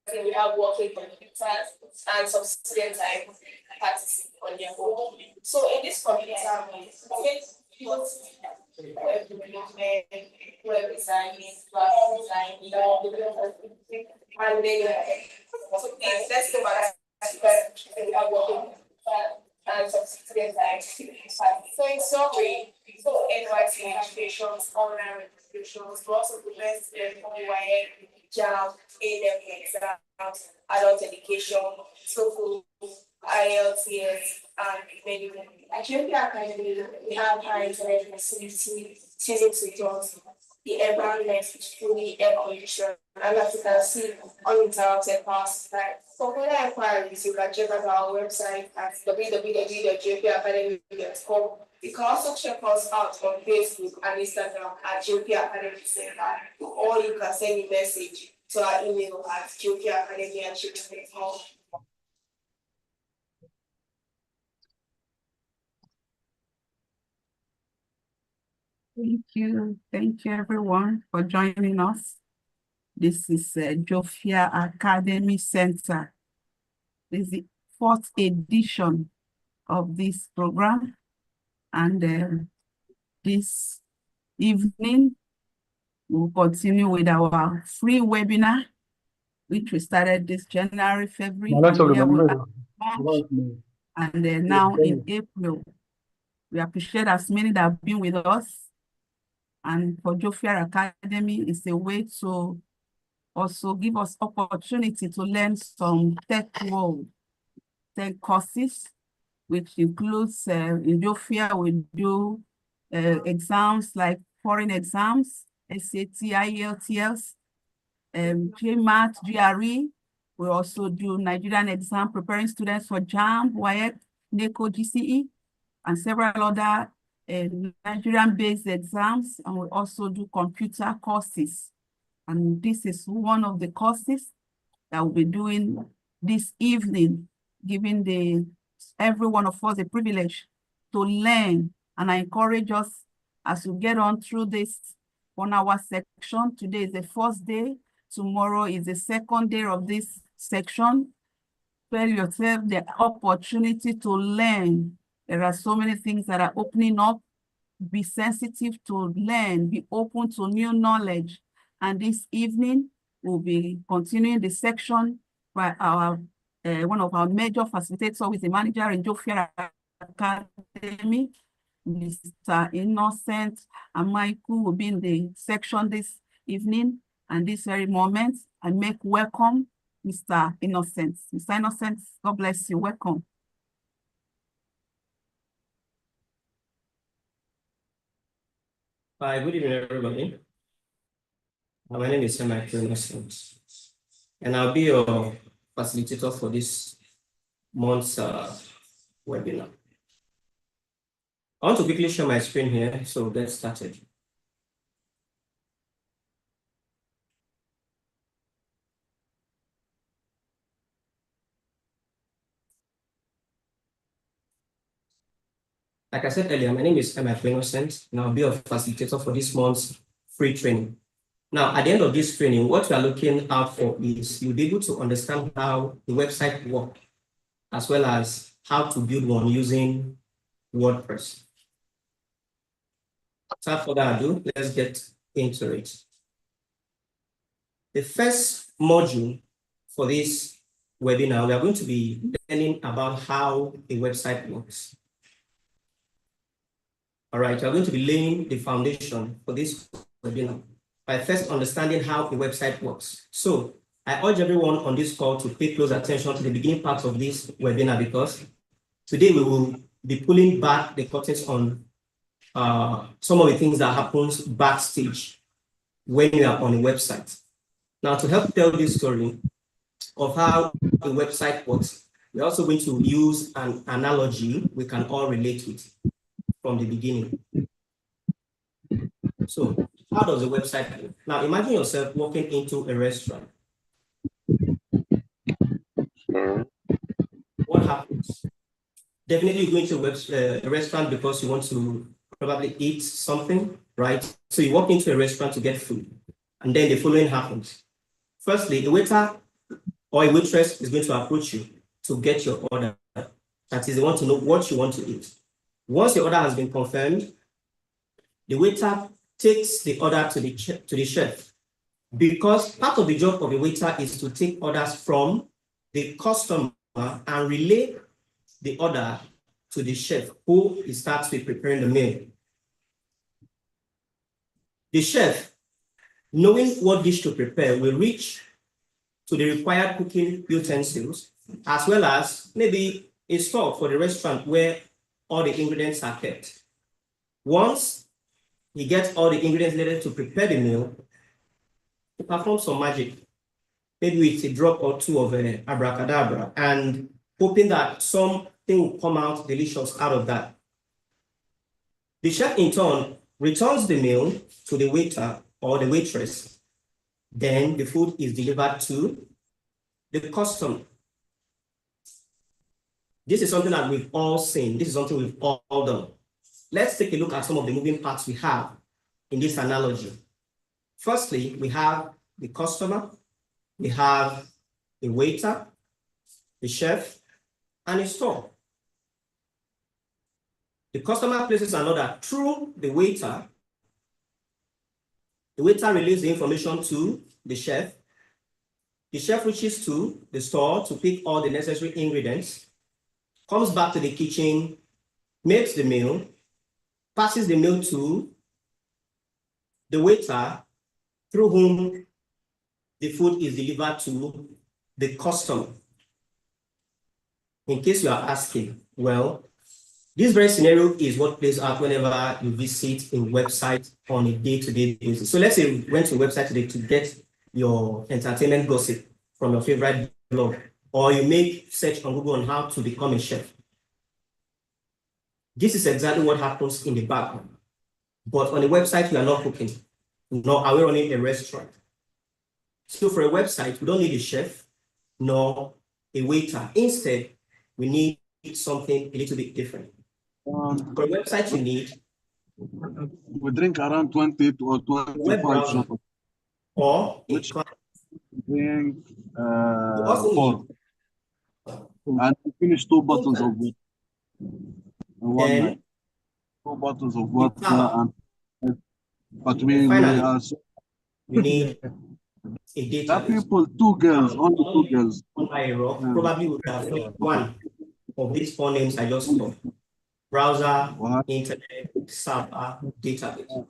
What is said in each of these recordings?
We have working computers and some students are participating on their own. So in this computer, we web development, web designing, graphic designing, and then so please let's go back to we have working and some students are so in summary, so NYC registrations, online registrations, lots of events, YN, JAM, A-level exams, adult education, so IELTS, and many more. At Ethiopia Academy, we have high internet facility, season tutors, the environment is fully air conditioned, and as you can see, uninterrupted power supply. For further inquiries, you can check out our website at www.jpacademy.com. You can also check us out on Facebook and Instagram at JP Academy Center, or you can send a message to our email at jpacademy@gmail.com. Thank you everyone for joining us. This is Jofia Academy Center. This is the 4th edition of this program, and this evening we'll continue with our free webinar, which we started this January, February, and now in April. We appreciate as many that have been with us. And for Jofia Academy, it's a way to also give us opportunity to learn some tech courses, which includes in Jofia, we do exams like foreign exams, SAT, IELTS, GMAT, GRE. We also do Nigerian exam, preparing students for JAM, WAEC, NECO, GCE, and several other Nigerian-based exams, and we also do computer courses. And this is one of the courses that we'll be doing this evening, giving every one of us a privilege to learn. And I encourage us as we get on through this 1-hour section. Today is the first day. Tomorrow is the 2nd day of this section. Tell yourself the opportunity to learn. There are so many things that are opening up. Be sensitive to learn, be open to new knowledge. And this evening, we'll be continuing the section by our one of our major facilitators, who is the manager in Jofia Academy, Mr. Innocent and Michael will be in the section this evening. And this very moment, I make welcome Mr. Innocent. Mr. Innocent, God bless you. Welcome. Hi, good evening, everybody. My name is Michael Innocent, and I'll be your facilitator for this month's webinar. I want to quickly share my screen here, so let's start it. Like I said earlier, my name is Michael Innocent, and I'll be a facilitator for this month's free training. Now, at the end of this training, what we are looking out for is you'll be able to understand how the website works, as well as how to build one using WordPress. Without further ado, let's get into it. The first module for this webinar, we are going to be learning about how a website works. All right, we are going to be laying the foundation for this webinar by first understanding how a website works. So I urge everyone on this call to pay close attention to the beginning part of this webinar, because today we will be pulling back the curtains on some of the things that happens backstage when you are on a website. Now, to help tell this story of how a website works, we're also going to use an analogy we can all relate with from the beginning. So, how does a website work? Now, imagine yourself walking into a restaurant. Definitely going to a restaurant because you want to probably eat something, right? So you walk into a restaurant to get food, and then the following happens. Firstly, a waiter or a waitress is going to approach you to get your order. That is, they want to know what you want to eat. Once your order has been confirmed, the waiter takes the order to the chef, because part of the job of a waiter is to take orders from the customer and relay the order to the chef, who starts with preparing the meal. The chef, knowing what dish to prepare, will reach to the required cooking utensils, as well as maybe a store for the restaurant where all the ingredients are kept. Once he gets all the ingredients needed to prepare the meal, he performs some magic, maybe with a drop or two of abracadabra, and hoping that something will come out delicious out of that. The chef, in turn, returns the meal to the waiter or the waitress. Then the food is delivered to the customer. This is something that we've all seen. This is something we've all done. Let's take a look at some of the moving parts we have in this analogy. Firstly, we have the customer, we have the waiter, the chef, and a store. The customer places an order through the waiter. The waiter relays the information to the chef. The chef reaches to the store to pick all the necessary ingredients, comes back to the kitchen, makes the meal, passes the meal to the waiter, through whom the food is delivered to the customer. In case you are asking, well, this very scenario is what plays out whenever you visit a website on a day-to-day basis. So let's say you went to a website today to get your entertainment gossip from your favorite blog, or you make search on Google on how to become a chef. This is exactly what happens in the background. But on a website, we are not cooking, nor are we running a restaurant. So for a website, we don't need a chef, nor a waiter. Instead, we need something a little bit different. For a website, you need we drink around 20 or 25 shots. Or which a drink also 4. And we finish 2 bottles of water. One night. 2 bottles of water. But we are so. You need a database. That people, 2 girls, only 2 girls. Probably would have one of these 4 names I just called: browser, internet, server, database.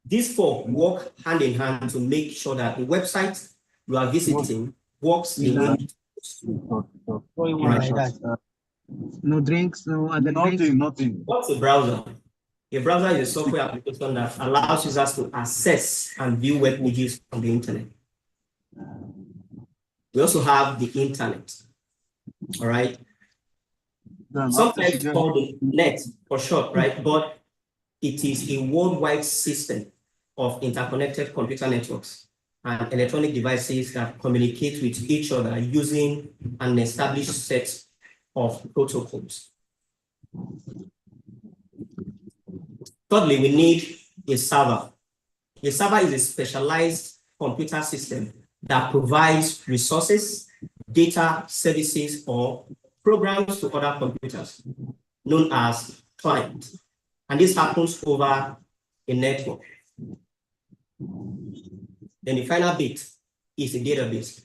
These 4 work hand in hand to make sure that the website you are visiting works the way no drinks, no other drinks. Nothing. What's a browser? A browser is a software application that allows users to access and view web pages on the internet. We also have the internet. All right. Sometimes called the net for short, right? But it is a worldwide system of interconnected computer networks and electronic devices that communicate with each other using an established set of protocols. Thirdly, we need a server. A server is a specialized computer system that provides resources, data, services, or programs to other computers, known as client. And this happens over a network. Then the final bit is a database.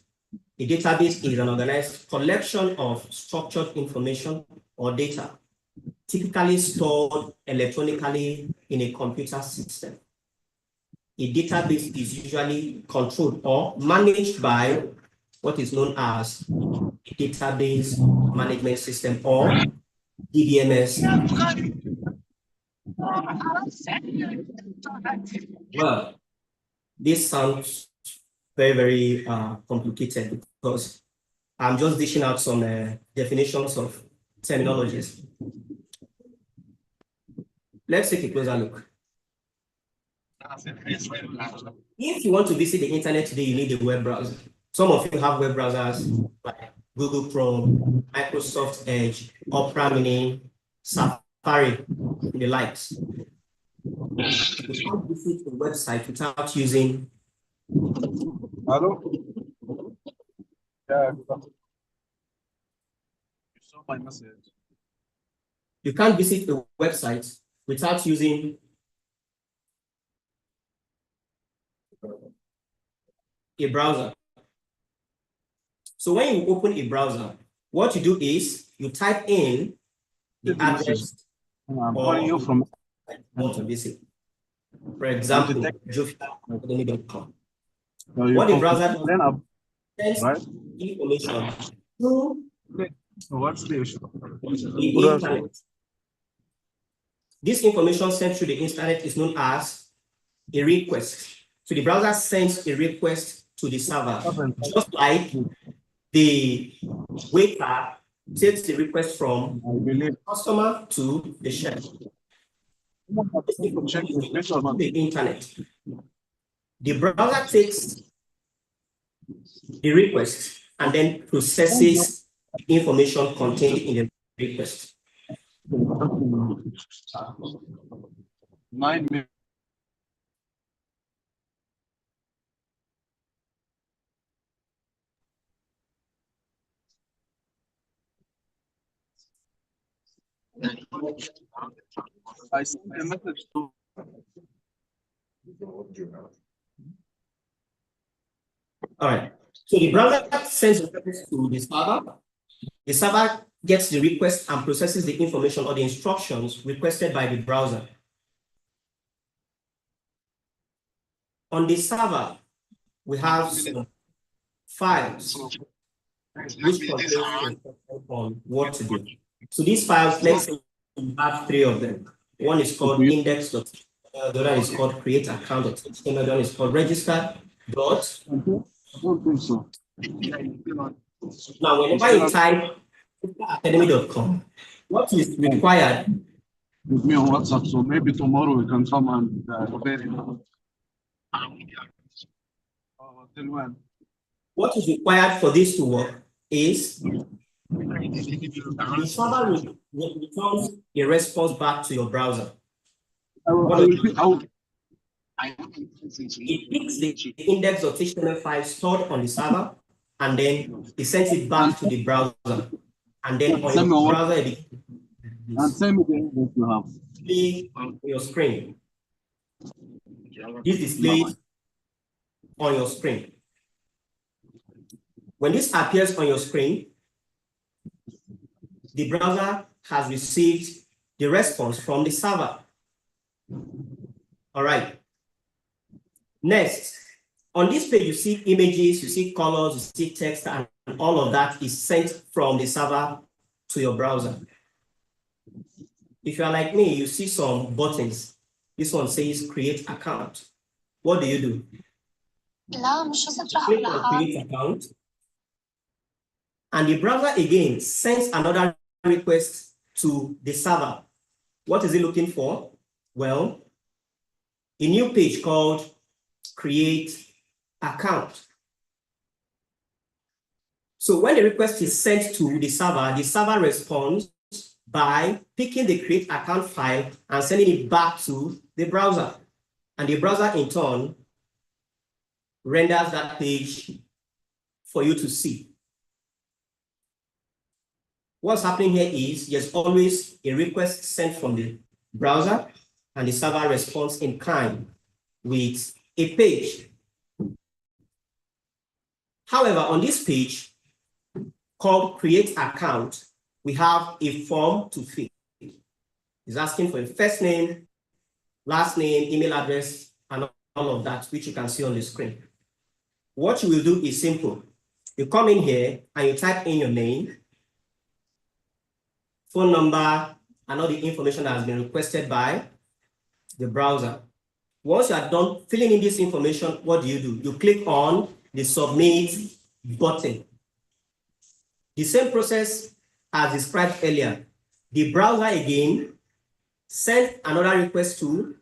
A database is an organized collection of structured information or data, typically stored electronically in a computer system. A database is usually controlled or managed by what is known as a database management system, or DBMS. Well, this sounds very, very complicated because I'm just dishing out some definitions of terminologies. Let's take a closer look. If you want to visit the internet today, you need a web browser. Some of you have web browsers like Google Chrome, Microsoft Edge, Opera Mini, Safari, and the likes. You can't visit a website without using. Hello? Yeah. You saw my message. You can't visit a website without using a browser. So when you open a browser, what you do is you type in the address I'm calling you from you want to visit. For example, joeacademy.com. What the browser does sends right? information through What's the issue? the internet. This information sent through the internet is known as a request. So the browser sends a request to the server, just like the waiter takes the request from the customer to the chef. This information is to the internet. The browser takes the request and then processes the information contained in the request. 9 minutes. I sent a message to All right. So the browser sends a request to the server. The server gets the request and processes the information or the instructions requested by the browser. On the server, we have some files which contain instructions on what to do. So these files, let's say we have 3 of them. One is called index.html, the other is called create account.html, the other is called register. I don't think so. Now, whenever you type academy.com, what is required? With me on WhatsApp, so maybe tomorrow we can come and very. Till when? What is required for this to work is the server returns a response back to your browser. It picks the index.html file stored on the server, and then it sends it back to the browser. And then on your browser, and send me the index you have. Display on your screen. This displays on your screen. When this appears on your screen, the browser has received the response from the server. All right. Next, on this page, you see images, you see colors, you see text, and all of that is sent from the server to your browser. If you are like me, you see some buttons. This one says create account. What do? Click on create account. And the browser again sends another request to the server. What is it looking for? Well, a new page called create account. So when the request is sent to the server responds by picking the create account file and sending it back to the browser. And the browser in turn renders that page for you to see. What's happening here is there's always a request sent from the browser and the server responds in kind with a page. However, on this page called create account, we have a form to fill. It's asking for your first name, last name, email address, and all of that, which you can see on the screen. What you will do is simple. You come in here and you type in your name, phone number, and all the information that has been requested by the browser. Once you are done filling in this information, what do? You click on the submit button. The same process as described earlier. The browser again sends another request to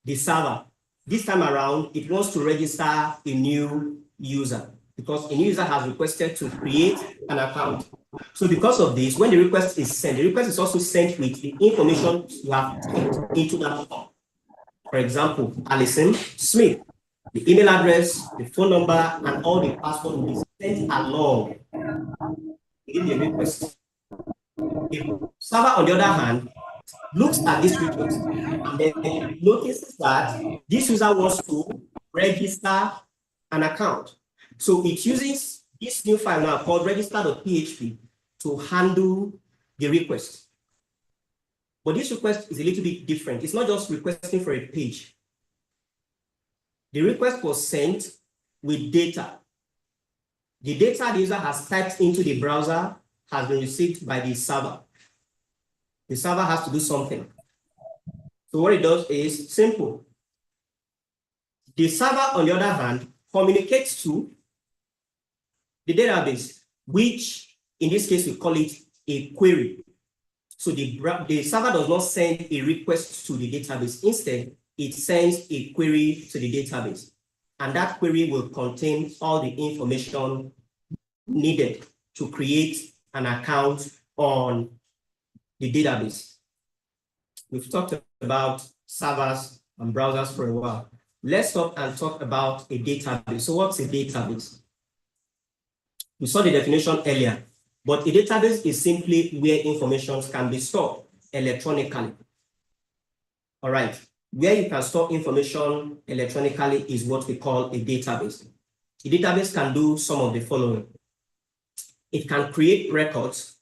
the server. This time around, it wants to register a new user. because a new user has requested to create an account. So because of this, when the request is sent, the request is also sent with the information you have put into that form. For example, Alison Smith, the email address, the phone number, and all the password will be sent along in the request. The server, on the other hand, looks at this request and then notices that this user wants to register an account. So it uses this new file now called register.php to handle the request. But this request is a little bit different. It's not just requesting for a page. The request was sent with data. The data the user has typed into the browser has been received by the server. The server has to do something. So what it does is simple. The server, on the other hand, communicates to the database, which in this case we call it a query. So the server does not send a request to the database. Instead, it sends a query to the database. And that query will contain all the information needed to create an account on the database. We've talked about servers and browsers for a while. Let's stop and talk about a database. So what's a database? We saw the definition earlier, but a database is simply where information can be stored electronically. All right, where you can store information electronically is what we call a database. A database can do some of the following. It can create records.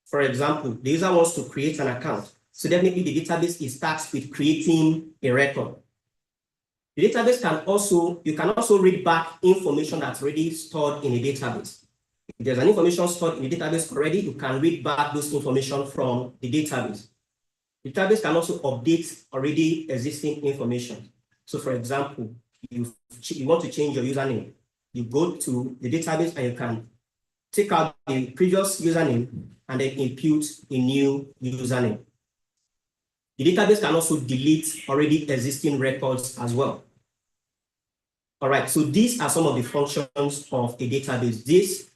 For example, the user wants to create an account. So definitely the database is tasked with creating a record. The database can also, you can also read back information that's already stored in a database. If there's an information stored in the database already, you can read back those information from the database. The database can also update already existing information. So for example, you want to change your username. You go to the database and you can take out the previous username and then impute a new username. The database can also delete already existing records as well. All right, so these are some of the functions of a database. This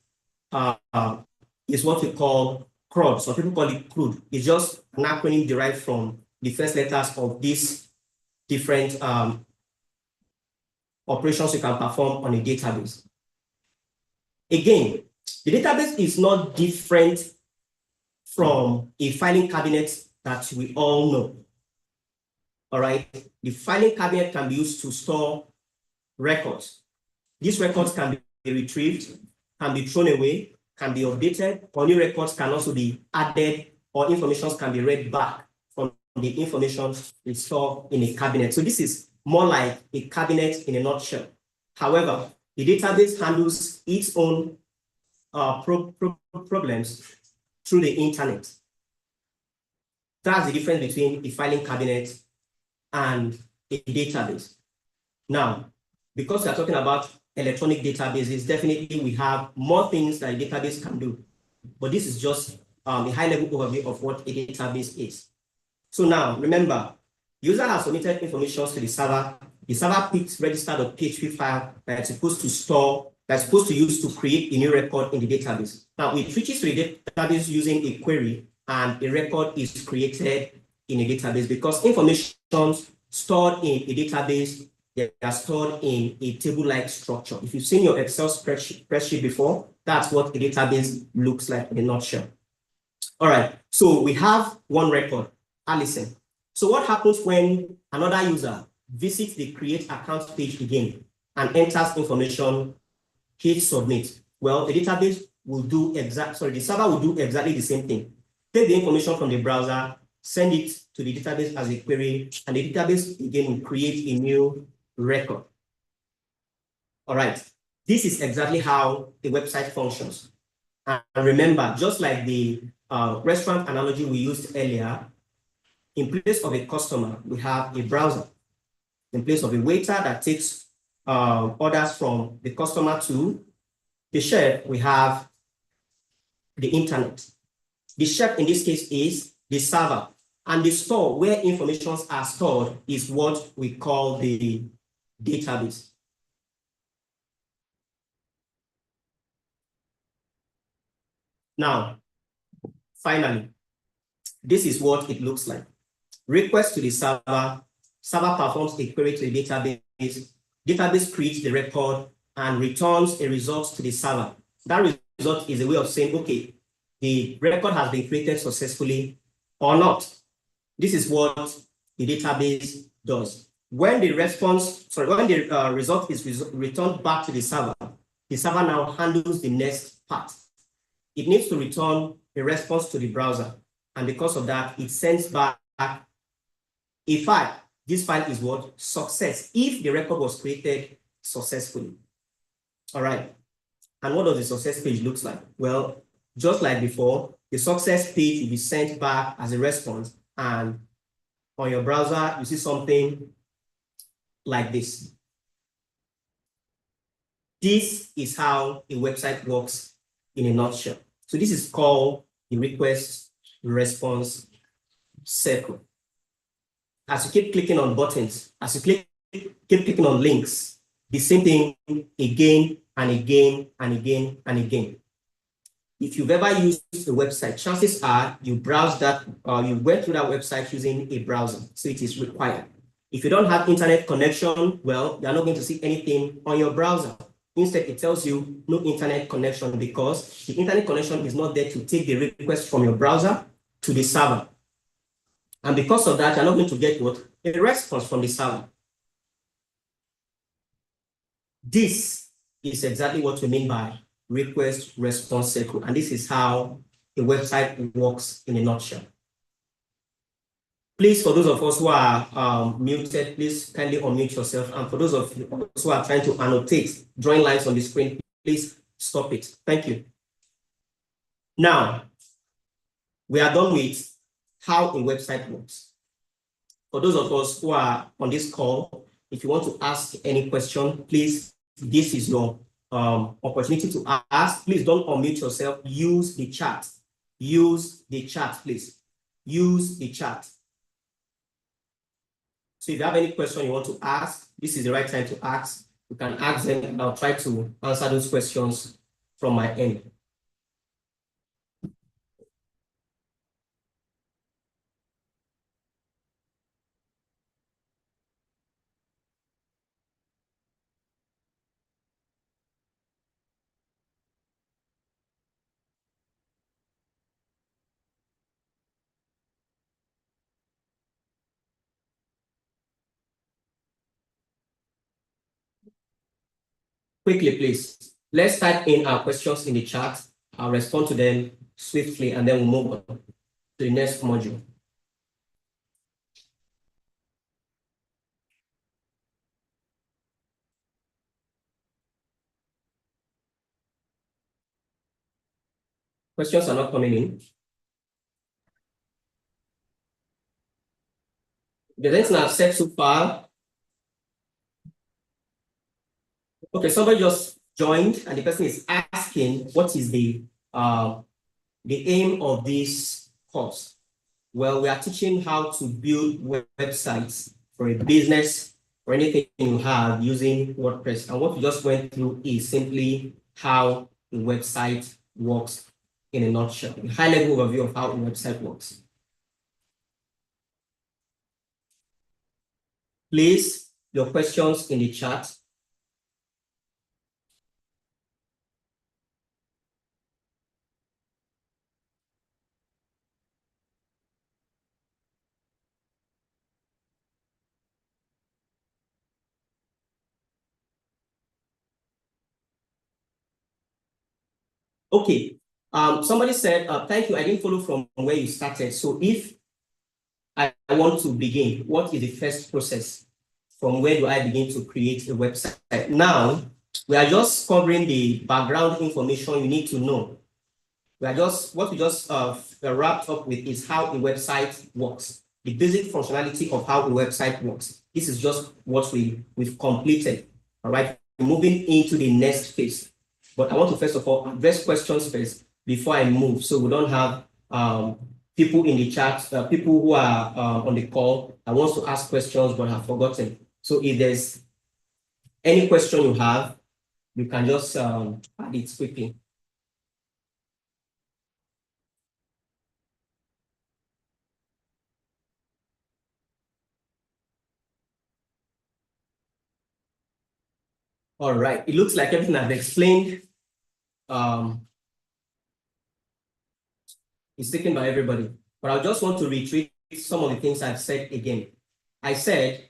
is what we call CRUD. Some people call it CRUD. It's just an acronym derived from the first letters of these different operations you can perform on a database. Again, the database is not different from a filing cabinet that we all know. All right, the filing cabinet can be used to store records. These records can be retrieved, can be thrown away, can be updated, or new records can also be added, or information can be read back from the information we store in a cabinet. So this is more like a cabinet in a nutshell. However, the database handles its own problems through the internet. That's the difference between a filing cabinet and a database. Now, because we are talking about electronic databases, definitely we have more things that a database can do. But this is just a high-level overview of what a database is. So now, remember, user has submitted information to the server. The server picks register.php file that it's supposed to store, that's supposed to use to create a new record in the database. Now, it reaches to the database using a query, and a record is created in a database because information stored in a database, they are stored in a table-like structure. If you've seen your Excel spreadsheet before, that's what a database looks like in a nutshell. All right, so we have one record, Alison. So what happens when another user visits the create account page again and enters information, hit submit? Well, the database will do the server will do exactly the same thing. Take the information from the browser, send it to the database as a query, and the database again will create a new record. All right, this is exactly how a website functions. And remember, just like the restaurant analogy we used earlier, in place of a customer, we have a browser. In place of a waiter that takes orders from the customer to the chef, we have the internet. The chef in this case is the server, and the store where information are stored is what we call the database. Now, finally, this is what it looks like. Request to the server, server performs a query to the database, database creates the record and returns a result to the server. That result is a way of saying, okay, the record has been created successfully or not. This is what the database does. When the result is returned back to the server now handles the next part. It needs to return a response to the browser. And because of that, it sends back a file. This file is what? Success, if the record was created successfully. All right. And what does the success page look like? Well, just like before, the success page will be sent back as a response. And on your browser, you see something like this. This is how a website works in a nutshell. So this is called the request response circle. As you keep clicking on buttons, as you keep clicking on links, the same thing again and again and again and again. If you've ever used a website, chances are you browse that, you went through that website using a browser, so it is required. If you don't have internet connection, well, you're not going to see anything on your browser. Instead, it tells you no internet connection because the internet connection is not there to take the request from your browser to the server. And because of that, you're not going to get what? A response from the server. This is exactly what we mean by request response circle. And this is how a website works in a nutshell. Please, for those of us who are muted, please kindly unmute yourself. And for those of you who are trying to annotate, drawing lines on the screen, please stop it. Thank you. Now, we are done with how a website works. For those of us who are on this call, if you want to ask any question, please, this is your opportunity to ask. Please don't unmute yourself. Use the chat. Use the chat, please. Use the chat. So if you have any question you want to ask, this is the right time to ask. You can ask them, and I'll try to answer those questions from my end. Quickly, please. Let's type in our questions in the chat. I'll respond to them swiftly, and then we'll move on to the next module. Questions are not coming in. The lesson I've said so far. Okay, somebody just joined, and the person is asking, what is the aim of this course? Well, we are teaching how to build websites for a business or anything you have using WordPress. And what we just went through is simply how a website works in a nutshell, a high-level overview of how a website works. Please, your questions in the chat. Okay, somebody said, thank you, I didn't follow from where you started. So if I want to begin, what is the first process? From where do I begin to create a website? Now, we are just covering the background information you need to know. What we just wrapped up with is how a website works, the basic functionality of how a website works. This is just what we've completed, all right? Moving into the next phase. But I want to first of all address questions first before I move, so we don't have people in the chat, people who are on the call that wants to ask questions but have forgotten. So if there's any question you have, you can just add it quickly. All right, it looks like everything I've explained is taken by everybody, but I just want to reiterate some of the things I've said again. I said,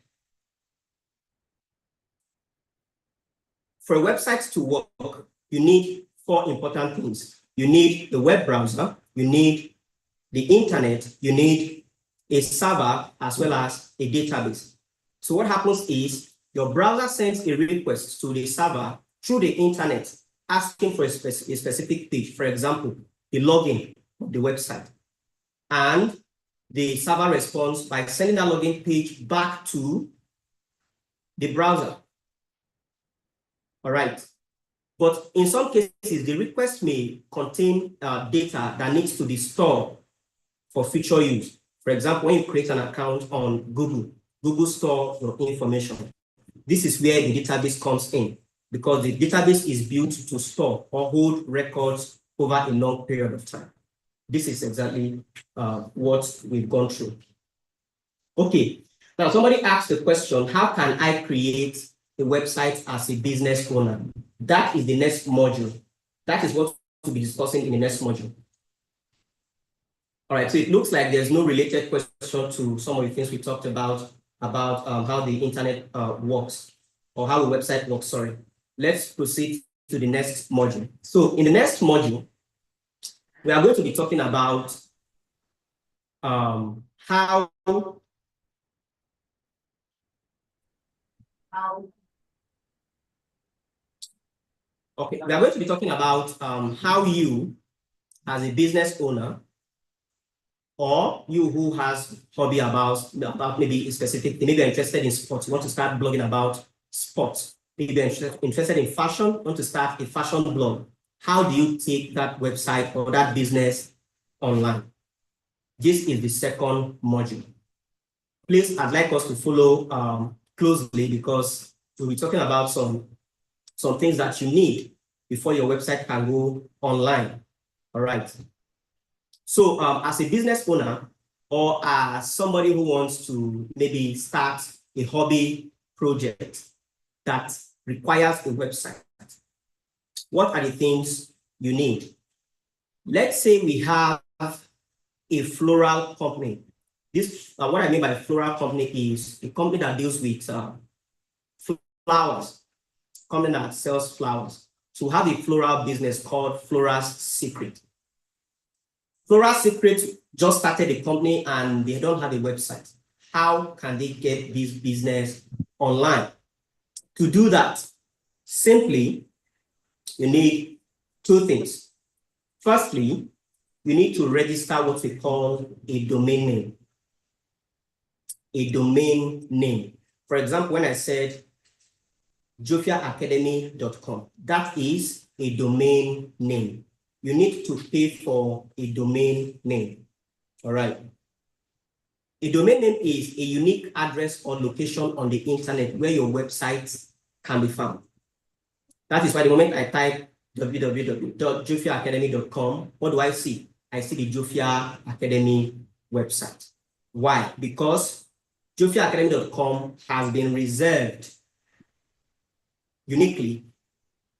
for a website to work, you need 4 important things. You need the web browser, you need the internet, you need a server, as well as a database. So what happens is your browser sends a request to the server through the internet, asking for a specific page, for example, the login of the website. And the server responds by sending that login page back to the browser. All right. But in some cases, the request may contain data that needs to be stored for future use. For example, when you create an account on Google stores your information. This is where the database comes in, because the database is built to store or hold records over a long period of time. This is exactly what we've gone through. Okay, now somebody asked the question, how can I create a website as a business owner? That is the next module. That is what we'll be discussing in the next module. All right, so it looks like there's no related question to some of the things we talked about how the internet works, or how a website works, sorry. Let's proceed to the next module. So in the next module, we are going to be talking about how we are going to be talking about how you, as a business owner, or you who has hobby about maybe a specific thing, maybe you're interested in sports, you want to start blogging about sports, maybe you're interested in fashion, you want to start a fashion blog. How do you take that website or that business online? This is the second module. Please, I'd like us to follow closely, because we'll be talking about some things that you need before your website can go online. All right. So as a business owner, or as somebody who wants to maybe start a hobby project that requires a website, what are the things you need? Let's say we have a floral company. This, what I mean by floral company is a company that deals with flowers, company that sells flowers. So we have a floral business called Flora's Secret. Flora's Secret just started a company and they don't have a website. How can they get this business online? To do that, simply, you need 2 things. Firstly, you need to register what we call a domain name. A domain name. For example, when I said joffiaacademy.com, that is a domain name. You need to pay for a domain name. All right. A domain name is a unique address or location on the internet where your website can be found. That is why the moment I type www.joffiaacademy.com, what do I see? I see the Joffia Academy website. Why? Because joffiaacademy.com has been reserved uniquely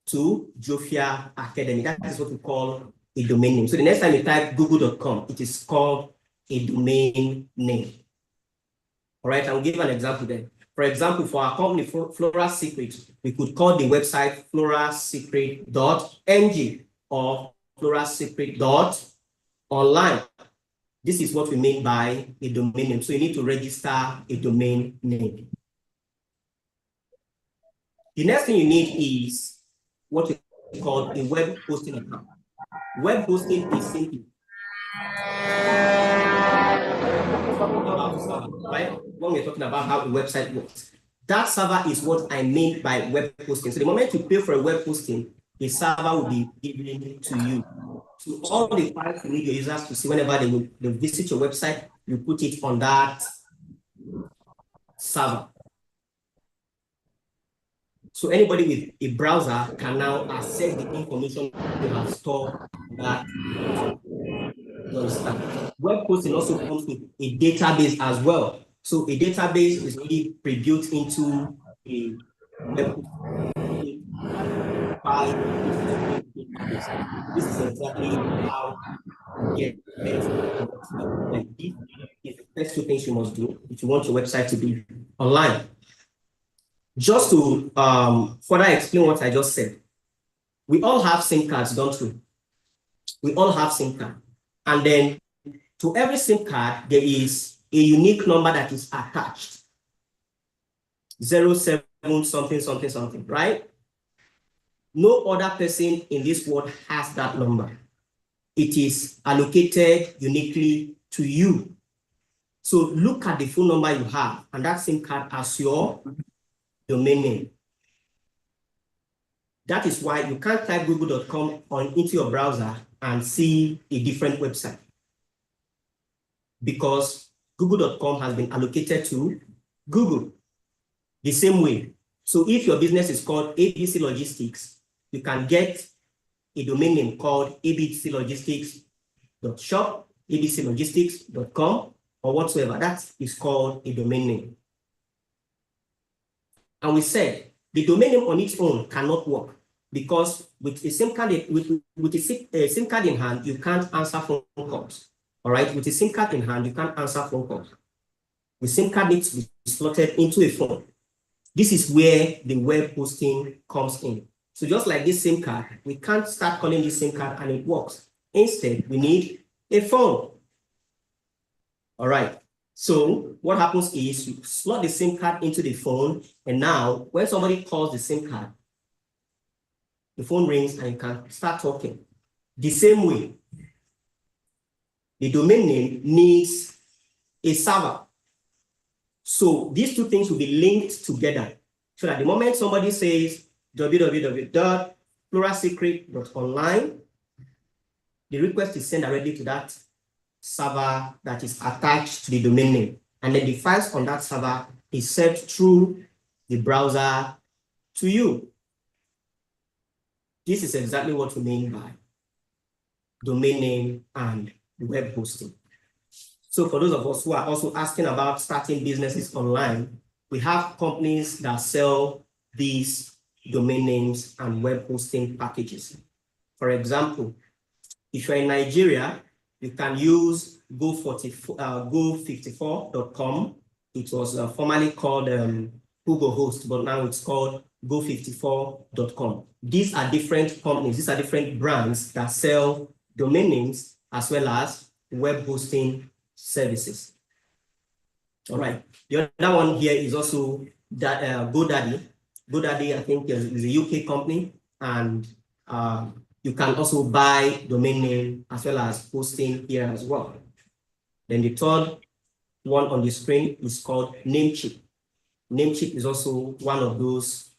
to Joffia Academy. That is what we call a domain name. So the next time you type google.com, it is called a domain name. All right, I'll give an example then. For example, for our company, Floral Secret, we could call the website floralsecret.ng or floralsecret.online. This is what we mean by a domain name. So you need to register a domain name. The next thing you need is what we call a web hosting account. Web hosting is simply right? When we're talking about how a website works, that server is what I mean by web hosting. So the moment you pay for a web hosting, the server will be given to you. So all the files you need your users to see whenever they visit your website, you put it on that server. So anybody with a browser can now access the information you have stored on that. You understand? Web hosting also comes with a database as well. So a database is really pre-built into a web hosting. buy this is exactly how you get your website. Like this is the first two things you must do if you want your website to be online. Just to further explain what I just said, we all have SIM cards, don't we? We all have SIM card. And then to every SIM card, there is a unique number that is attached. 07 something, something, something, right? No other person in this world has that number. It is allocated uniquely to you. So look at the phone number you have and that SIM card as your domain name. That is why you can't type google.com into your browser and see a different website, because google.com has been allocated to Google the same way. So if your business is called ABC Logistics, you can get a domain name called abclogistics.shop, abclogistics.com, or whatsoever. That is called a domain name. And we said the domain name on its own cannot work, because with a SIM card, with a SIM card in hand, you can't answer phone calls. All right, with a SIM card in hand, you can't answer phone calls. The SIM card needs to be slotted into a phone. This is where the web hosting comes in. So just like this SIM card, we can't start calling this SIM card and it works. Instead, we need a phone. All right. So what happens is you slot the SIM card into the phone, and now when somebody calls the SIM card, the phone rings and you can start talking. The same way, the domain name needs a server. So these two things will be linked together, so that the moment somebody says www.pluralsecret.online, the request is sent directly to that server that is attached to the domain name. And then the files on that server is sent through the browser to you. This is exactly what we mean by domain name and web hosting. So for those of us who are also asking about starting businesses online, we have companies that sell these domain names and web hosting packages. For example, if you're in Nigeria, you can use go54.com. It was formerly called Google Host, but now it's called go54.com. These are different companies, these are different brands that sell domain names as well as web hosting services. All right. The other one here is also that GoDaddy. GoDaddy, I think, is a UK company, and you can also buy domain name as well as hosting here as well. Then the third one on the screen is called Namecheap. Namecheap is also one of those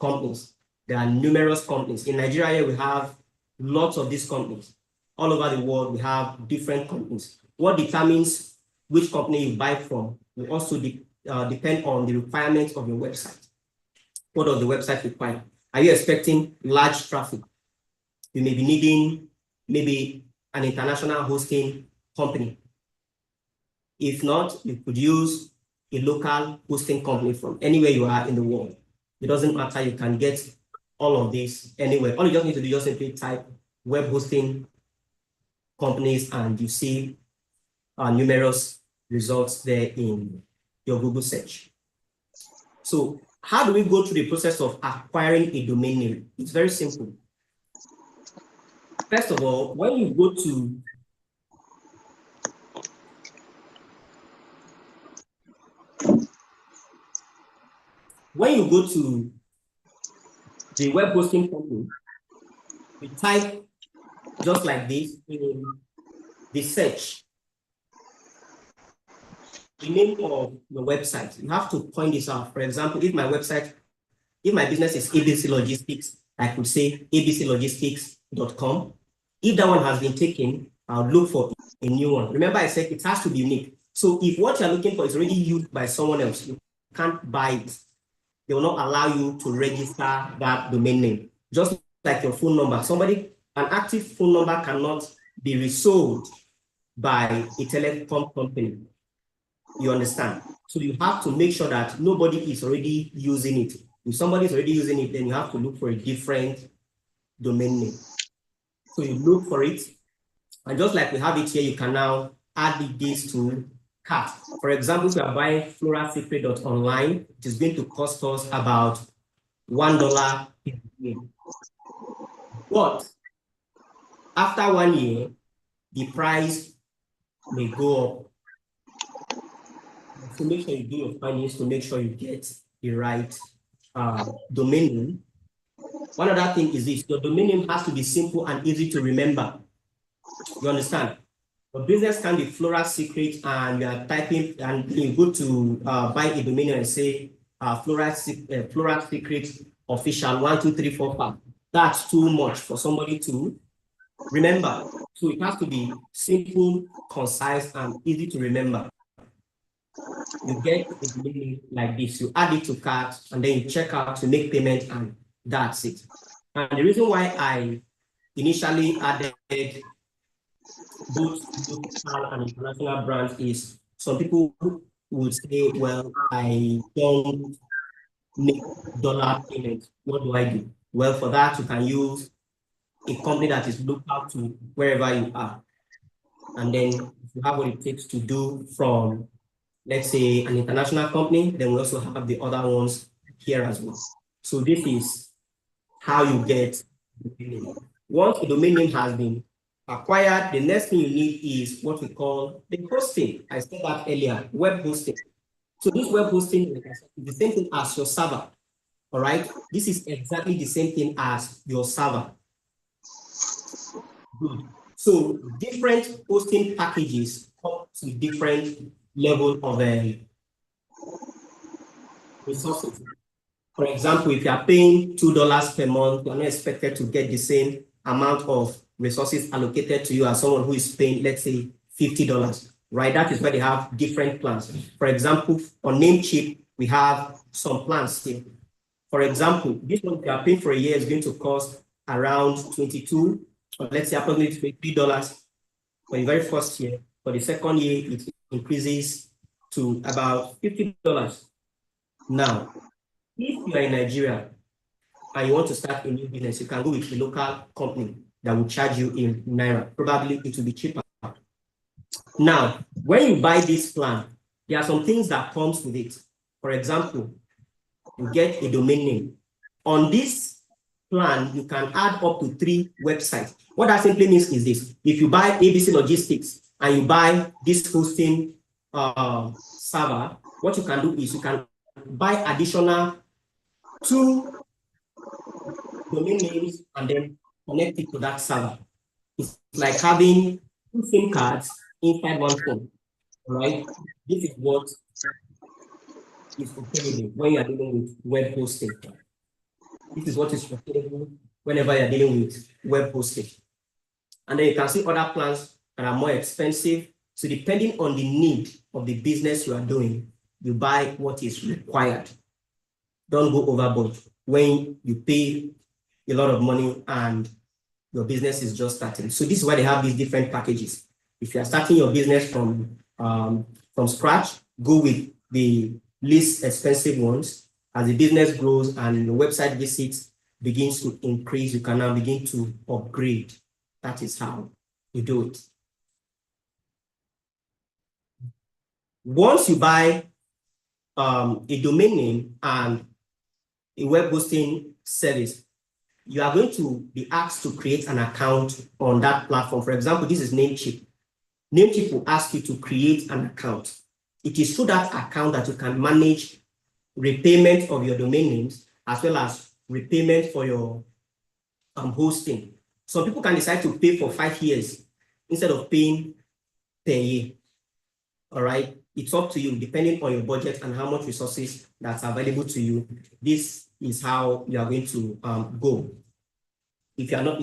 companies. There are numerous companies. In Nigeria, we have lots of these companies. All over the world, we have different companies. What determines which company you buy from will also depend on the requirements of your website. What does the website require? Are you expecting large traffic? You may be needing maybe an international hosting company. If not, you could use a local hosting company from anywhere you are in the world. It doesn't matter, you can get all of this anywhere. All you just need to do is just simply type web hosting companies and you see numerous results there in your Google search. So how do we go through the process of acquiring a domain name? It's very simple. First of all, when you go to the web hosting company, you type just like this in the search, the name of your website. You have to point this out. For example, if my business is ABC Logistics, I could say abclogistics.com. If that one has been taken, I'll look for a new one. Remember, I said it has to be unique. So if what you're looking for is already used by someone else, you can't buy it. They will not allow you to register that domain name. Just like your phone number. An active phone number cannot be resold by a telecom company. You understand? So you have to make sure that nobody is already using it. If somebody is already using it, then you have to look for a different domain name. So you look for it, and just like we have it here, you can now add this to cart. For example, if you are buying floralsecret.online, it is going to cost us about $1 per year. But after 1 year, the price may go up. So make sure you do your findings to make sure you get the right domain name. One other thing is this: your domain name has to be simple and easy to remember. You understand? Your business can be Floral Secret, and you are typing, and you go to buy a domain name and say Floral Secret official 1 2 3 4 5. That's too much for somebody to remember. So it has to be simple, concise, and easy to remember. You get a domain name like this, you add it to cart, and then you check out to make payment, and that's it. And the reason why I initially added both local and international brands is some people would say, well, I don't make dollar payments. What do I do? Well, for that, you can use a company that is local to wherever you are. And then if you have what it takes to do from, let's say, an international company, then we also have the other ones here as well. So this is how you get the domain name. Once the domain name has been acquired, the next thing you need is what we call the hosting. I said that earlier, web hosting. So this web hosting is the same thing as your server. All right, this is exactly the same thing as your server. Good. So different hosting packages come to different level of resources. For example, if you are paying $2 per month, you are not expected to get the same amount of resources allocated to you as someone who is paying, let's say, $50, right? That is where they have different plans. For example, on Namecheap, we have some plans here. For example, this one, if you are paying for a year, is going to cost around $22, or let's say approximately $3 for the very first year. For the second year, it increases to about $50. Now, if you are in Nigeria and you want to start a new business, you can go with a local company that will charge you in Naira. Probably it will be cheaper. Now, when you buy this plan, there are some things that comes with it. For example, you get a domain name. On this plan, you can add up to 3 websites. What that simply means is this: if you buy ABC Logistics and you buy this hosting server, what you can do is you can buy additional 2 domain names and then connect it to that server. It's like having 2 SIM cards inside one phone. All right? This is what is obtainable when you are dealing with web hosting. This is what is obtainable whenever you are dealing with web hosting. And then you can see other plans that are more expensive. So depending on the need of the business you are doing, you buy what is required. Don't go overboard when you pay a lot of money and your business is just starting. So this is why they have these different packages. If you are starting your business from scratch, go with the least expensive ones. As the business grows and your website visits begins to increase, you can now begin to upgrade. That is how you do it. Once you buy a domain name and a web hosting service, you are going to be asked to create an account on that platform. For example, this is Namecheap. Namecheap will ask you to create an account. It is through that account that you can manage repayment of your domain names as well as repayment for your hosting. Some people can decide to pay for 5 years instead of paying per year. All right, it's up to you depending on your budget and how much resources that's available to you. This is how you are going to go. If you're not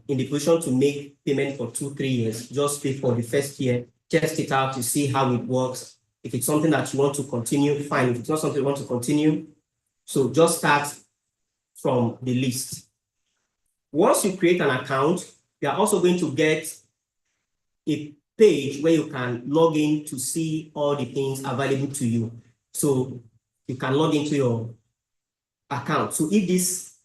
in the position to make payment for 2-3 years, just pay for the first year, test it out to see how it works. If it's something that you want to continue, fine. If it's not something you want to continue, so just start from the list. Once you create an account, you are also going to get a page where you can log in to see all the things available to you. So you can log into your account. So if this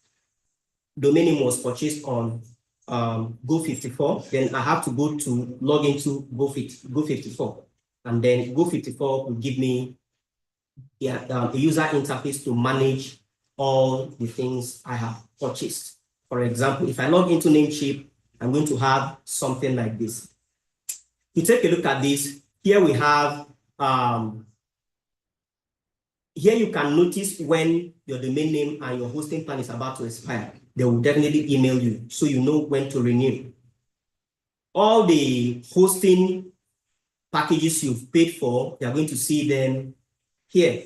domain name was purchased on Go54, then I have to go to log into Go54, and then Go54 will give me a user interface to manage all the things I have purchased. For example, if I log into Namecheap, I'm going to have something like this. You take a look at this. Here we have, here you can notice when your domain name and your hosting plan is about to expire. They will definitely email you, so you know when to renew. All the hosting packages you've paid for, you're going to see them here.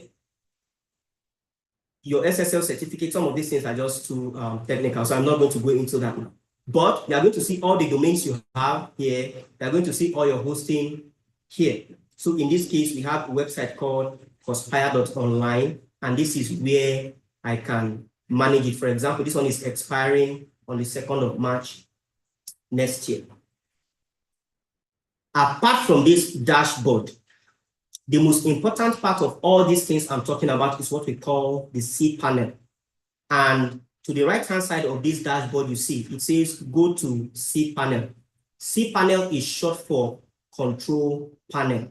Your SSL certificate, some of these things are just too technical, so I'm not going to go into that now. But you're going to see all the domains you have here. You're going to see all your hosting here. So in this case, we have a website called Conspire.online, and this is where I can manage it. For example, this one is expiring on the 2nd of March next year. Apart from this dashboard, the most important part of all these things I'm talking about is what we call the cPanel. And to the right-hand side of this dashboard, you see, it says go to cPanel. cPanel is short for Control Panel.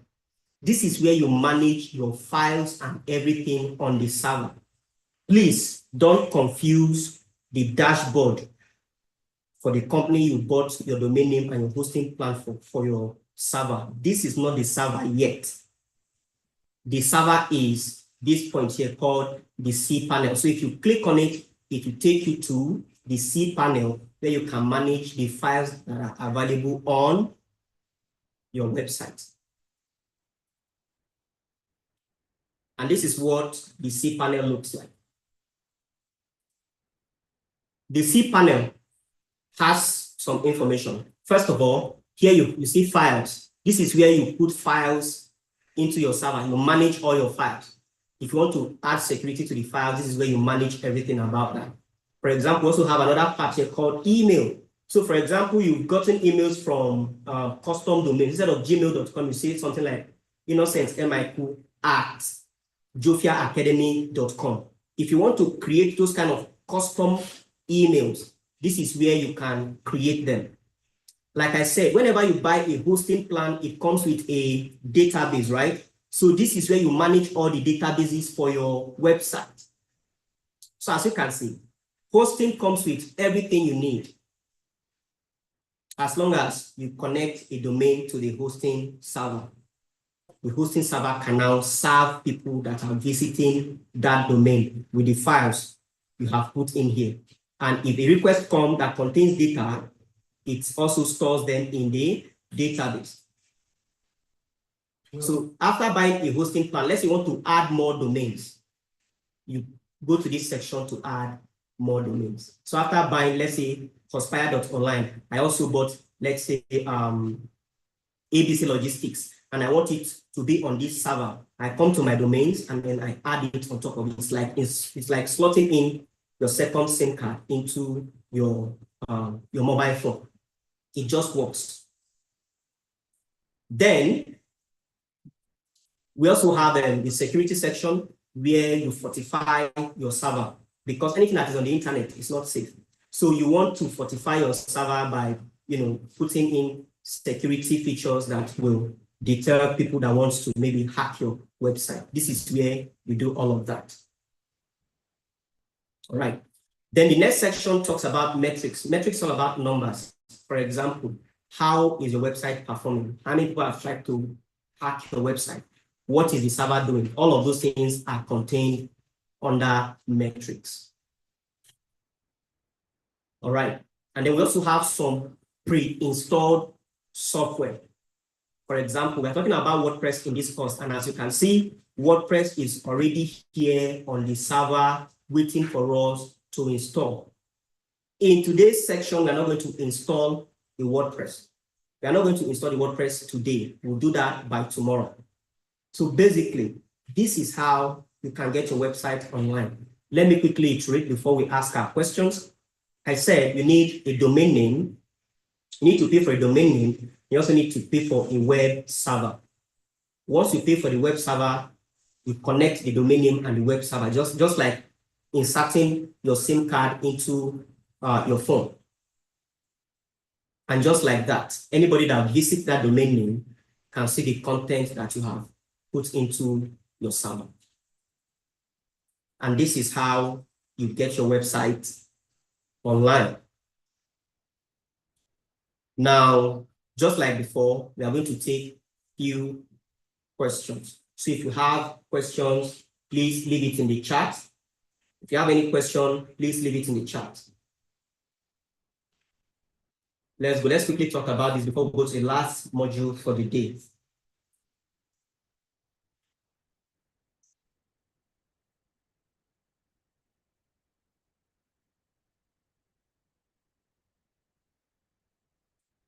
This is where you manage your files and everything on the server. Please don't confuse the dashboard for the company you bought your domain name and your hosting plan for your server. This is not the server yet. The server is this point here called the cPanel. So if you click on it, it will take you to the cPanel where you can manage the files that are available on your website. And this is what the cPanel looks like. The cPanel has some information. First of all, here you see files. This is where you put files into your server. You manage all your files. If you want to add security to the files, this is where you manage everything about that. For example, we also have another part here called email. So for example, you've gotten emails from custom domains. Instead of gmail.com, you say something like innocentmichael@jophiaacademy.com. If you want to create those kind of custom emails, this is where you can create them. Like I said, whenever you buy a hosting plan, it comes with a database, right? So this is where you manage all the databases for your website. So as you can see, hosting comes with everything you need, as long as you connect a domain to the hosting server. The hosting server can now serve people that are visiting that domain with the files you have put in here. And if a request comes that contains data, it also stores them in the database. So after buying a hosting plan, let's say you want to add more domains, you go to this section to add more domains. So after buying, let's say, Conspire.online, I also bought, let's say, ABC Logistics, and I want it to be on this server. I come to my domains and then I add it on top of it. It's like slotting in your second SIM card into your mobile phone. It just works. Then we also have the security section where you fortify your server, because anything that is on the internet is not safe. So you want to fortify your server by, putting in security features that will deter people that want to maybe hack your website. This is where we do all of that. All right. Then the next section talks about metrics. Metrics are all about numbers. For example, how is your website performing? How many people have tried to hack your website? What is the server doing? All of those things are contained under metrics. All right. And then we also have some pre-installed software. For example, we're talking about WordPress in this course. And as you can see, WordPress is already here on the server waiting for us to install. In today's section, we're not going to install the WordPress. We are not going to install the WordPress today. We'll do that by tomorrow. So basically, this is how you can get your website online. Let me quickly iterate before we ask our questions. I said you need a domain name. You need to pay for a domain name. You also need to pay for a web server. Once you pay for the web server, you connect the domain name and the web server, just like inserting your SIM card into your phone. And just like that, anybody that visits that domain name can see the content that you have put into your server. And this is how you get your website online. Now, just like before, we are going to take few questions. So if you have questions, please leave it in the chat. If you have any question, please leave it in the chat. Let's go. Let's quickly talk about this before we go to the last module for the day.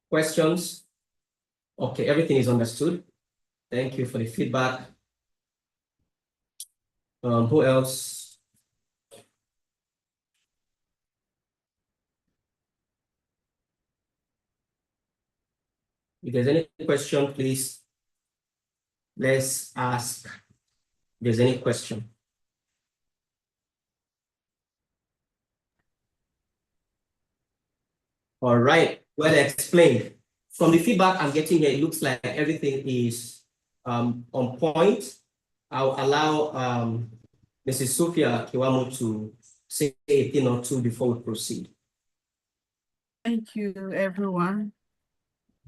Questions? Okay, everything is understood. Thank you for the feedback. Who else? If there's any question, please, let's ask if there's any question. All right, well explained. From the feedback I'm getting here, it looks like everything is on point. I'll allow Mrs. Sophia Kiwamo to say a thing or two before we proceed. Thank you, everyone.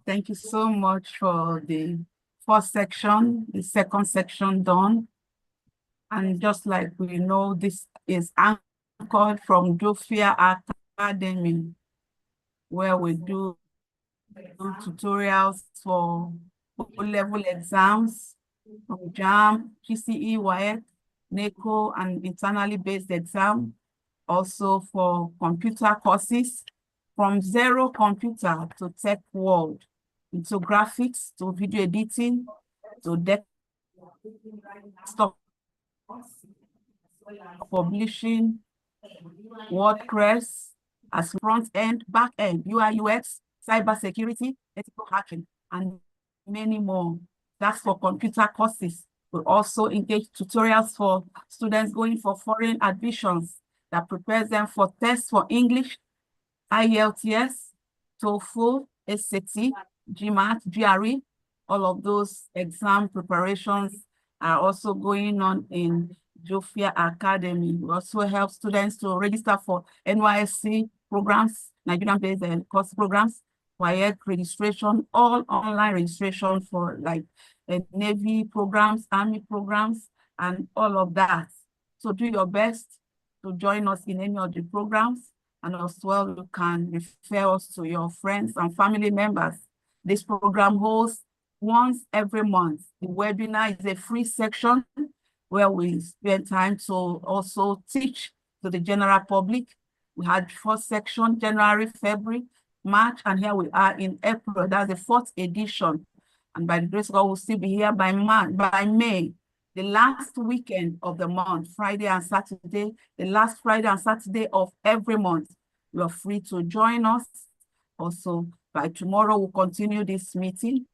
Thank you so much for the first section, the second section done. And just like we know, this is anchored from Jofia Academy, where we do tutorials for O-level exams from JAM, GCE, WAEC, NECO, and internally based exam. Also for computer courses, from zero computer to tech world, into graphics, to video editing, to desktop publishing, WordPress, as front end, back end, UI, UX, cybersecurity, ethical hacking, and many more. That's for computer courses. We also engage tutorials for students going for foreign admissions that prepares them for tests for English, IELTS, TOEFL, SAT, GMAT, GRE. All of those exam preparations are also going on in Jofia Academy. We also help students to register for NYSC programs, Nigerian-based course programs, WAEC registration, all online registration for like Navy programs, Army programs, and all of that. So do your best to join us in any of the programs, and as well you can refer us to your friends and family members. This program holds once every month. The webinar is a free section where we spend time to also teach to the general public. We had first section, January, February, March, and here we are in April. That's the fourth edition. And by the grace of God, we'll still be here by May, the last weekend of the month, Friday and Saturday, the last Friday and Saturday of every month. You are free to join us. Also, by tomorrow, we'll continue this meeting.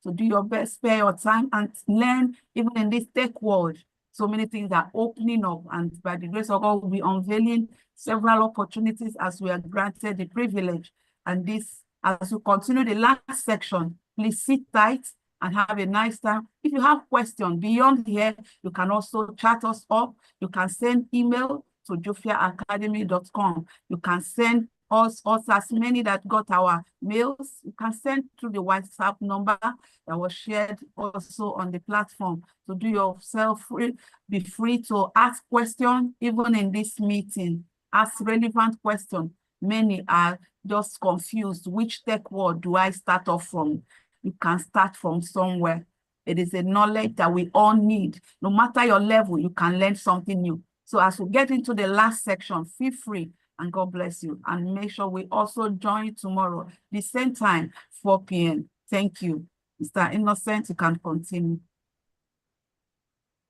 So do your best, spare your time and learn, even in this tech world. So many things are opening up, and by the grace of God, we'll be unveiling several opportunities as we are granted the privilege. And this, as we continue the last section, please sit tight and have a nice time. If you have questions beyond here, you can also chat us up. You can send email to jofiaacademy.com. You can send us as many that got our mails. You can send through the WhatsApp number that was shared also on the platform. So do yourself free, be free to ask questions, even in this meeting. Ask relevant questions. Many are just confused. Which tech word do I start off from? You can start from somewhere. It is a knowledge that we all need. No matter your level, you can learn something new. So as we get into the last section, feel free, and God bless you. And make sure we also join you tomorrow, the same time, 4 p.m. Thank you. Mr. Innocent, you can continue.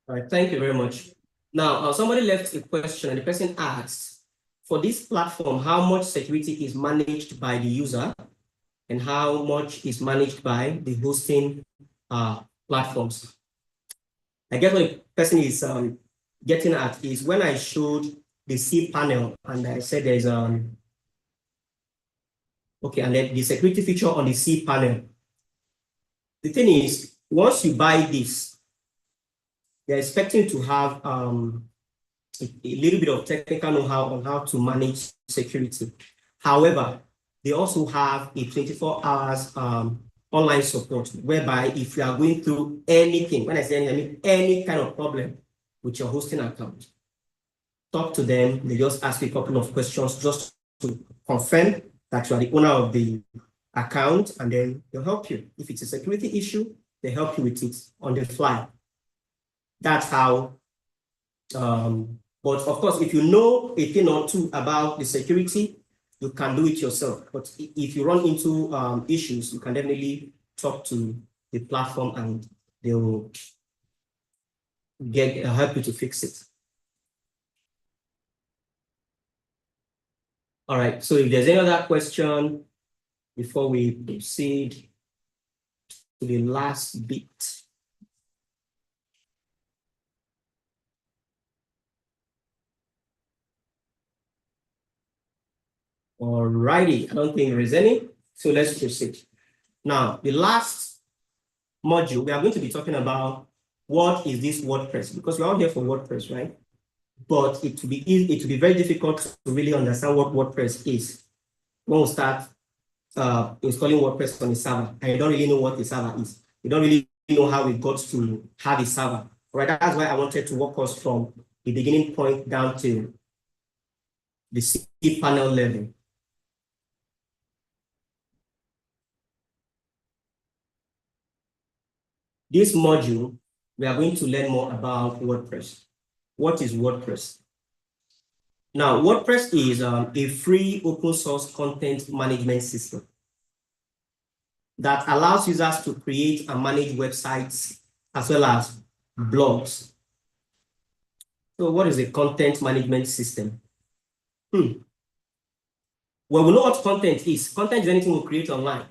All right, thank you very much. Now, somebody left a question, and the person asked, for this platform, how much security is managed by the user and how much is managed by the hosting platforms? I guess what the person is getting at is when I showed the cPanel and I said there's Okay, and then the security feature on the C panel. The thing is, once you buy this, they're expecting to have a little bit of technical know-how on how to manage security. However, they also have a 24 hours online support, whereby if you are going through anything, when I say anything, I mean any kind of problem with your hosting account, talk to them. They just ask you a couple of questions just to confirm that you are the owner of the account, and then they'll help you. If it's a security issue, they help you with it on the fly. That's how, but of course, if you know a thing or two about the security, you can do it yourself. But if you run into issues, you can definitely talk to the platform and they will help you to fix it. All right, so if there's any other question before we proceed to the last bit. All righty, I don't think there is any, so let's proceed. Now, the last module, we are going to be talking about what is this WordPress, because we're all here for WordPress, right? But it will be easy, it will be very difficult to really understand what WordPress is when we start installing WordPress on a server, and you don't really know what the server is. You don't really know how we got to have a server, right? That's why I wanted to walk us from the beginning point down to the C panel level. This module, we are going to learn more about WordPress. What is WordPress? Now, WordPress is a free open source content management system that allows users to create and manage websites as well as blogs. So what is a content management system? Well, we know what content is. Content is anything we create online.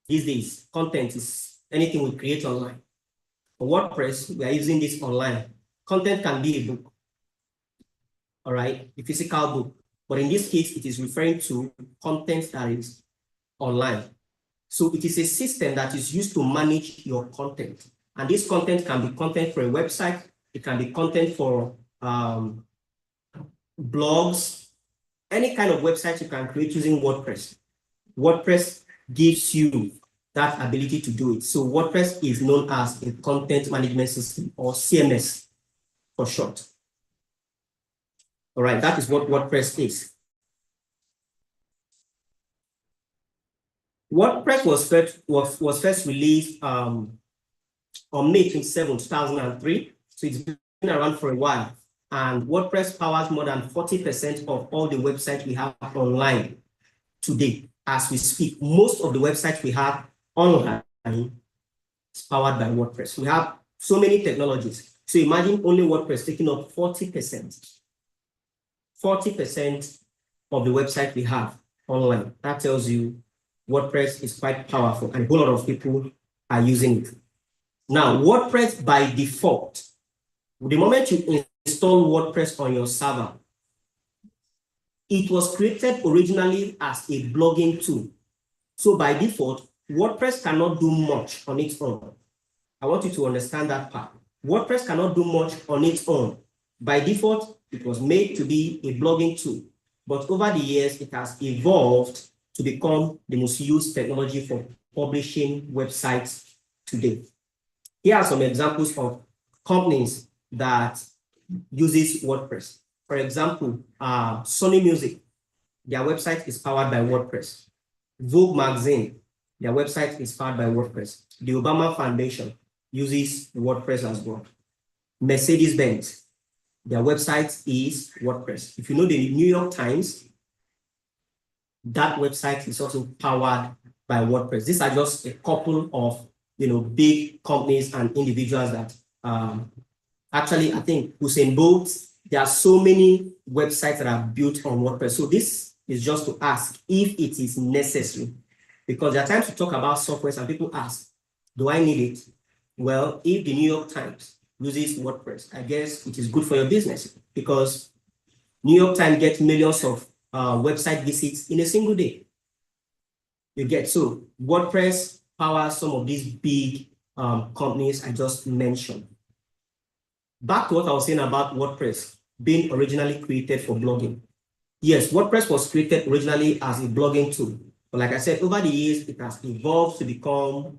These days, content is anything we create online. For WordPress, we are using this online. Content can be a book, all right, a physical book. But in this case, it is referring to content that is online. So it is a system that is used to manage your content. And this content can be content for a website. It can be content for blogs, any kind of website you can create using WordPress. WordPress gives you that ability to do it. So WordPress is known as a content management system, or CMS for short. All right, that is what WordPress is. WordPress was first released on May 27, 2003. So it's been around for a while. And WordPress powers more than 40% of all the websites we have online today. As we speak, most of the websites we have online is powered by WordPress. We have so many technologies. So imagine only WordPress taking up 40%. 40% of the website we have online. That tells you WordPress is quite powerful and a whole lot of people are using it. Now, WordPress by default, the moment you install WordPress on your server, it was created originally as a blogging tool. So by default, WordPress cannot do much on its own. I want you to understand that part. WordPress cannot do much on its own. By default, it was made to be a blogging tool. But over the years, it has evolved to become the most used technology for publishing websites today. Here are some examples of companies that uses WordPress. For example, Sony Music, their website is powered by WordPress. Vogue magazine, their website is powered by WordPress. The Obama Foundation uses WordPress as well. Mercedes-Benz, their website is WordPress. If you know the New York Times, that website is also powered by WordPress. These are just a couple of big companies and individuals that actually, I think Usain Bolt, there are so many websites that are built on WordPress. So this is just to ask if it is necessary, because there are times to talk about software and people ask, do I need it? Well, if the New York Times uses WordPress, I guess it is good for your business, because New York Times gets millions of website visits in a single day. You get, so WordPress powers some of these big companies I just mentioned. Back to what I was saying about WordPress being originally created for blogging. Yes, WordPress was created originally as a blogging tool. But like I said, over the years, it has evolved to become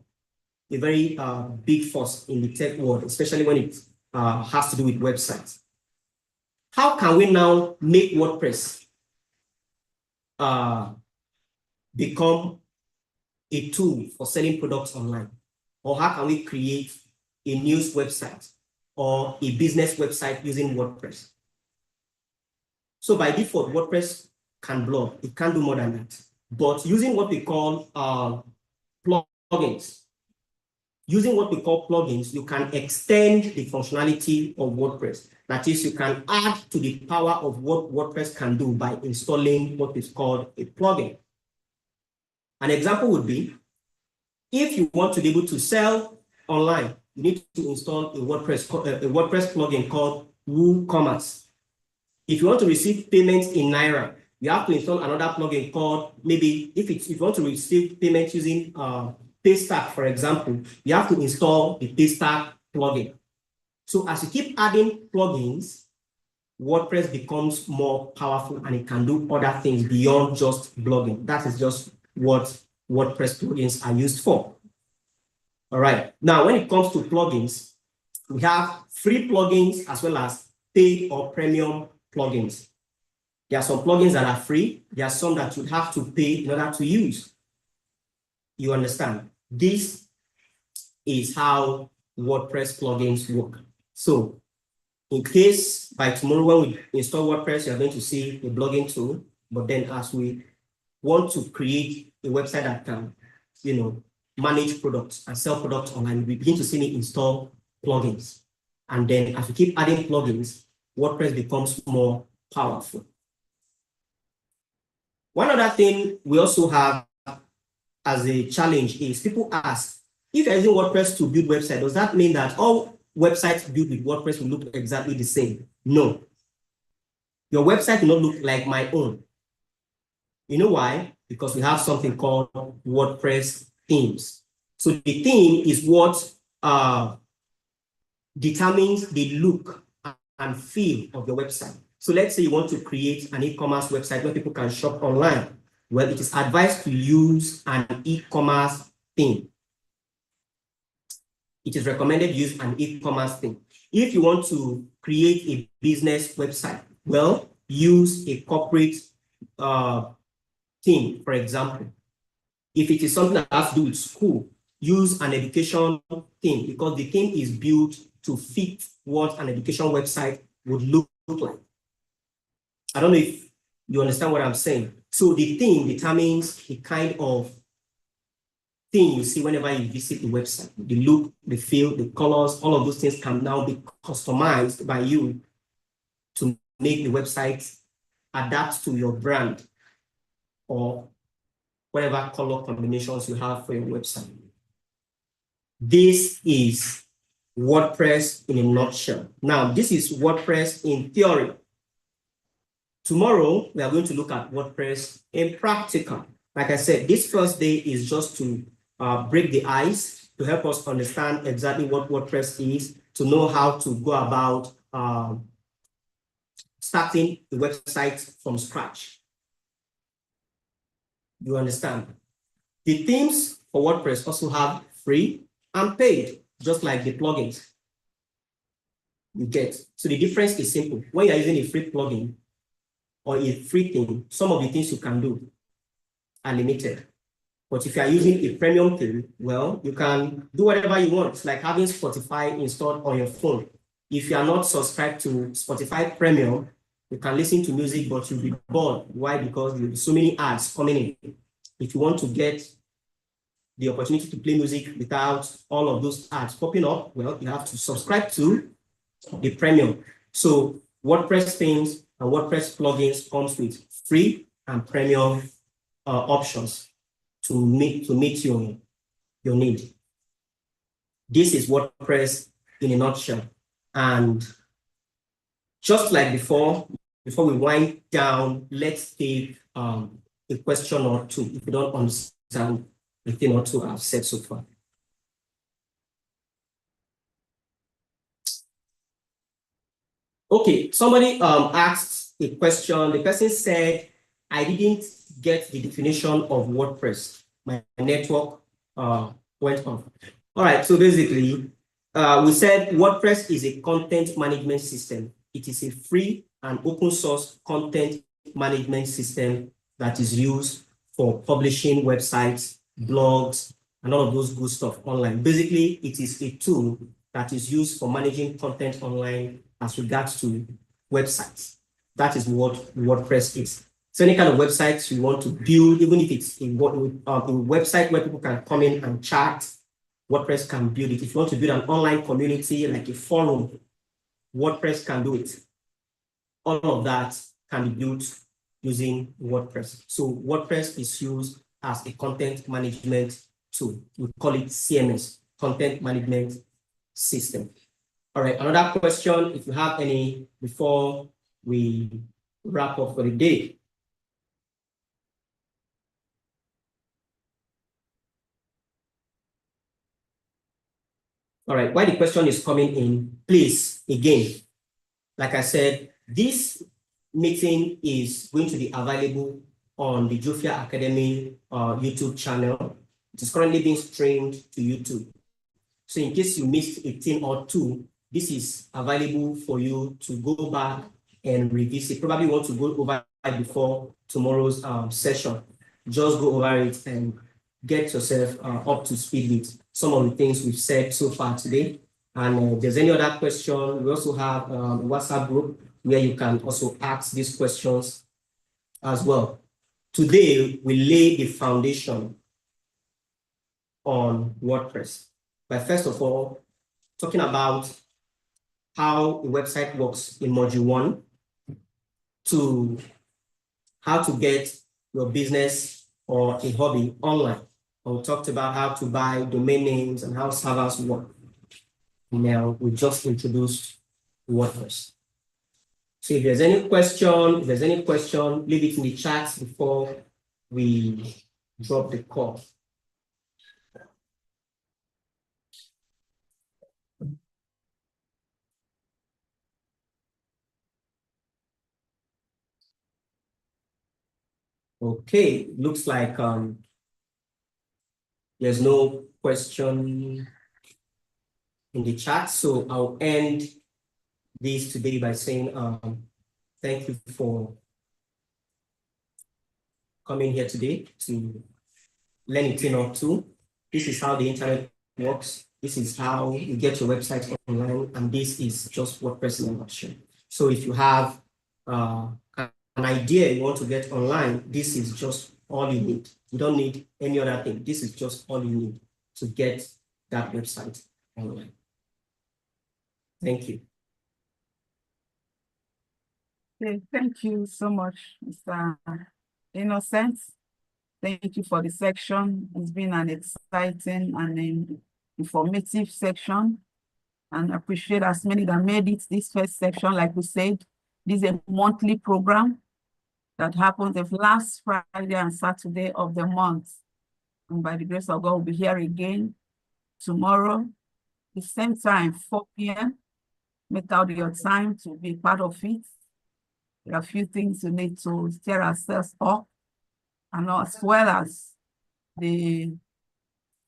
a very big force in the tech world, especially when it has to do with websites. How can we now make WordPress become a tool for selling products online? Or how can we create a news website or a business website using WordPress? So by default, WordPress can blog. It can't do more than that. But using what we call plugins, you can extend the functionality of WordPress. That is, you can add to the power of what WordPress can do by installing what is called a plugin. An example would be, if you want to be able to sell online, you need to install a WordPress plugin called WooCommerce. If you want to receive payments in Naira, you have to install another plugin called, maybe if you want to receive payments using Paystack, for example, you have to install the Paystack plugin. So as you keep adding plugins, WordPress becomes more powerful and it can do other things beyond just blogging. That is just what WordPress plugins are used for. All right. Now, when it comes to plugins, we have free plugins as well as paid or premium plugins. There are some plugins that are free. There are some that you have to pay in order to use. You understand? This is how WordPress plugins work. So in case by tomorrow when we install WordPress, you're going to see a blogging tool. But then as we want to create a website that can, manage products and sell products online, we begin to see me install plugins. And then as we keep adding plugins, WordPress becomes more powerful. One other thing we also have as a challenge is people ask, if you're using WordPress to build websites, does that mean that all websites built with WordPress will look exactly the same? No. Your website will not look like my own. You know why? Because we have something called WordPress themes. So the theme is what determines the look and feel of your website. So let's say you want to create an e-commerce website where people can shop online. Well, it is advised to use an e-commerce theme. It is recommended to use an e-commerce theme. If you want to create a business website, well, use a corporate theme, for example. If it is something that has to do with school, use an education theme because the theme is built to fit what an education website would look like. I don't know if you understand what I'm saying. So the theme determines the kind of thing you see whenever you visit the website. The look, the feel, the colors, all of those things can now be customized by you to make the website adapt to your brand or whatever color combinations you have for your website. This is WordPress in a nutshell. Now, this is WordPress in theory. Tomorrow, we are going to look at WordPress in practical. Like I said, this first day is just to break the ice, to help us understand exactly what WordPress is, to know how to go about starting the website from scratch. You understand? The themes for WordPress also have free and paid, just like the plugins. You get. So the difference is simple. When you're using a free plugin or a free theme, some of the things you can do are limited. But if you are using a premium theme, well, you can do whatever you want. It's like having Spotify installed on your phone. If you are not subscribed to Spotify Premium, you can listen to music, but you'll be bored. Why? Because there will be so many ads coming in. If you want to get the opportunity to play music without all of those ads popping up, well, you have to subscribe to the premium. So WordPress themes and WordPress plugins comes with free and premium options to meet your need. This is WordPress in a nutshell. And just like before we wind down, let's take a question or two if you don't understand understand the thing or two I've said so far. Okay, somebody asked a question. The person said, I didn't get the definition of WordPress. My network went off. All right, so basically, we said WordPress is a content management system. It is a free and open source content management system that is used for publishing websites, blogs, and all of those good stuff online. Basically, it is a tool that is used for managing content online as regards to websites. That is what WordPress is. So any kind of websites you want to build, even if it's a website where people can come in and chat, WordPress can build it. If you want to build an online community like a forum, WordPress can do it. All of that can be built using WordPress. So WordPress is used as a content management tool. We call it CMS, content management system. All right, another question, if you have any, before we wrap up for the day. All right, while the question is coming in, please, again, like I said, this meeting is going to be available on the Jofia Academy YouTube channel. It is currently being streamed to YouTube. So in case you missed a thing or two, this is available for you to go back and revisit. Probably want to go over it before tomorrow's session. Just go over it and get yourself up to speed with some of the things we've said so far today. And if there's any other question, we also have a WhatsApp group where you can also ask these questions as well. Today, we lay the foundation on WordPress. But first of all, talking about how a website works in module 1, to how to get your business or a hobby online. We talked about how to buy domain names and how servers work. Now we just introduced WordPress. So if there's any question, leave it in the chat before we drop the call. Okay, looks like there's no question in the chat, so I'll end this today by saying thank you for coming here today to learn a thing or two. This is how the internet works. This is how you get your website online, and this is just WordPress in a nutshell. So if you have an idea you want to get online, this is just all you need. You don't need any other thing. This is just all you need to get that website online. Thank you. Okay, thank you so much, Mr. Innocent. Thank you for the section. It's been an exciting and informative section. And I appreciate as many that made it this first section. Like we said, this is a monthly program that happens the last Friday and Saturday of the month. And by the grace of God, we'll be here again tomorrow, the same time, 4 p.m. Make out your time to be part of it. There are a few things we need to stir ourselves up, and as well as the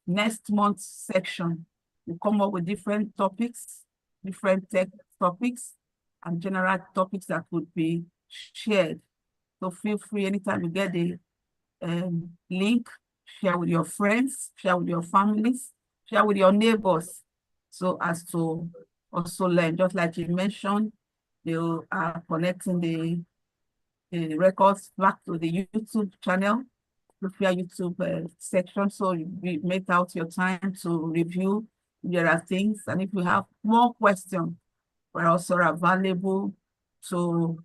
next month's section, we come up with different topics, different tech topics, and general topics that would be shared. So feel free anytime you get the link, share with your friends, share with your families, share with your neighbors, so as to also learn. Just like you mentioned, you are connecting the records back to the YouTube channel, YouTube section, so you make out your time to review. There are things, and if you have more questions, we're also available to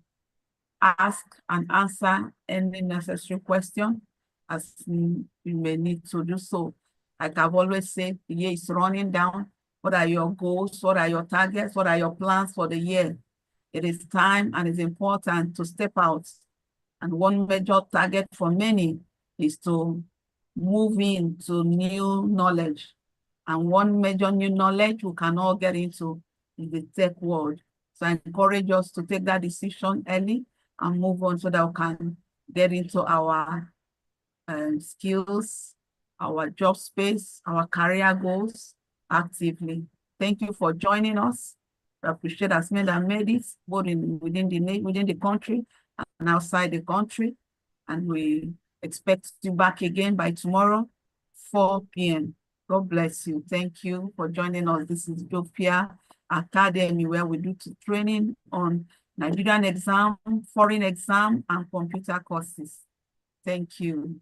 ask and answer any necessary question as you may need to do so. Like I've always said, the year is running down. What are your goals? What are your targets? What are your plans for the year? It is time and it's important to step out. And one major target for many is to move into new knowledge. And one major new knowledge we can all get into is the tech world. So I encourage us to take that decision early and move on so that we can get into our skills, our job space, our career goals actively. Thank you for joining us. I appreciate as many that made it, both within the country and outside the country. And we expect you back again by tomorrow, 4 p.m. God bless you. Thank you for joining us. This is Jopia Academy, where we do training on Nigerian exam, foreign exam, and computer courses. Thank you.